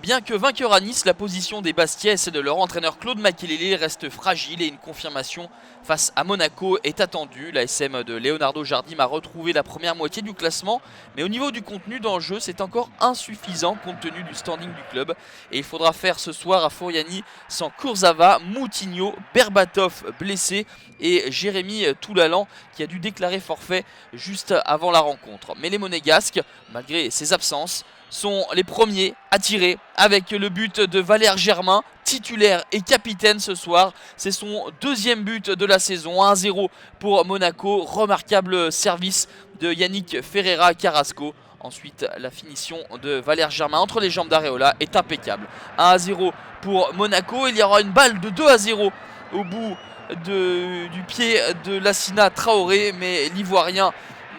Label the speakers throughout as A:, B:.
A: Bien que vainqueur à Nice, la position des Bastia et celle de leur entraîneur Claude Makélélé reste fragile et une confirmation face à Monaco est attendue. La SM de Leonardo Jardim a retrouvé la première moitié du classement, mais au niveau du contenu dans le jeu, c'est encore insuffisant compte tenu du standing du club. Et il faudra faire ce soir à Furiani sans Kurzawa, Moutinho, Berbatov blessé et Jérémy Toulalan qui a dû déclarer forfait juste avant la rencontre. Mais les Monégasques, malgré ses absences, sont les premiers à tirer avec le but de Valère Germain, titulaire et capitaine ce soir. C'est son deuxième but de la saison, 1-0 pour Monaco. Remarquable service de Yannick Ferreira Carrasco. Ensuite, la finition de Valère Germain entre les jambes d'Areola est impeccable. 1-0 pour Monaco. Il y aura une balle de 2-0 au bout du pied de Lassina Traoré, mais l'Ivoirien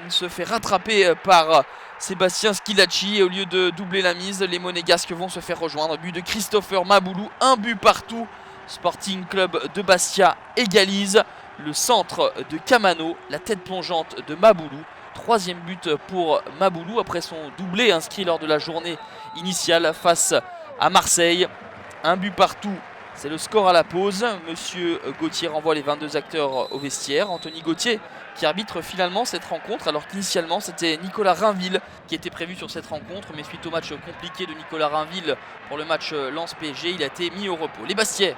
A: se fait rattraper par Sébastien Schilacci et au lieu de doubler la mise, les Monégasques vont se faire rejoindre. But de Christopher Maboulou, un but partout. Sporting Club de Bastia égalise. Le centre de Camano, la tête plongeante de Maboulou. Troisième but pour Maboulou après son doublé inscrit lors de la journée initiale face à Marseille. Un but partout. C'est le score à la pause. Monsieur Gauthier renvoie les 22 acteurs au vestiaire. Anthony Gauthier qui arbitre finalement cette rencontre alors qu'initialement c'était Nicolas Rainville qui était prévu sur cette rencontre, mais suite au match compliqué de Nicolas Rainville pour le match Lens-PSG, il a été mis au repos. Les Bastiais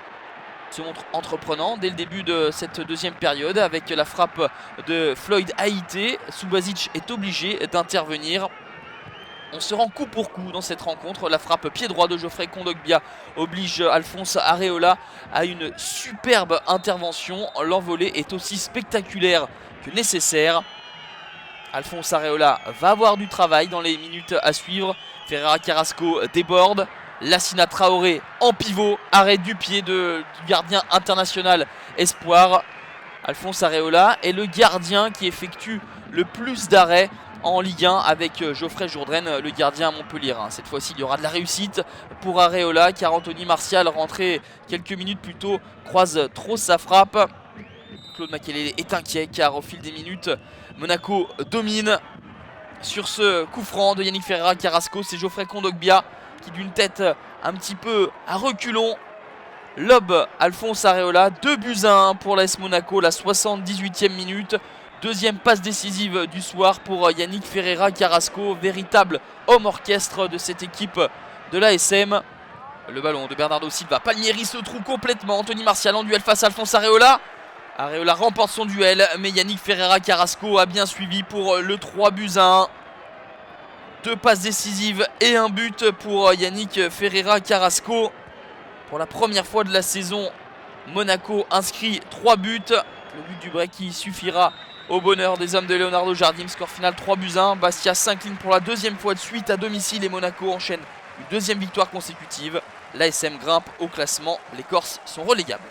A: se montrent entreprenants dès le début de cette deuxième période avec la frappe de Floyd Haïté. Subasic est obligé d'intervenir. On se rend coup pour coup dans cette rencontre. La frappe pied droit de Geoffrey Kondogbia oblige Alphonse Areola à une superbe intervention. L'envolée est aussi spectaculaire que nécessaire. Alphonse Areola va avoir du travail dans les minutes à suivre. Ferreira Carrasco déborde. Lassina Traoré en pivot. Arrêt du pied du gardien international espoir. Alphonse Areola est le gardien qui effectue le plus d'arrêts en Ligue 1 avec Geoffrey Jourdain, le gardien montpelliérain. Cette fois-ci, il y aura de la réussite pour Areola car Anthony Martial, rentré quelques minutes plus tôt, croise trop sa frappe. Claude Makélélé est inquiet car au fil des minutes, Monaco domine. Sur ce coup franc de Yannick Ferreira Carrasco, c'est Geoffrey Kondogbia qui d'une tête un petit peu à reculons lobe Alphonse Areola. 2-1 pour l'AS Monaco, la 78e minute. Deuxième passe décisive du soir pour Yannick Ferreira Carrasco, véritable homme orchestre de cette équipe de l'ASM. Le ballon de Bernardo Silva, Palmieri se trouve complètement. Anthony Martial en duel face à Alphonse Areola. Areola remporte son duel, mais Yannick Ferreira Carrasco a bien suivi pour le 3-1. Deux passes décisives et un but pour Yannick Ferreira Carrasco. Pour la première fois de la saison, Monaco inscrit 3 buts. Le but du break qui suffira au bonheur des hommes de Leonardo Jardim. Score final 3-1. Bastia s'incline pour la deuxième fois de suite à domicile et Monaco enchaîne une deuxième victoire consécutive. L'ASM grimpe au classement. Les Corses sont relégables.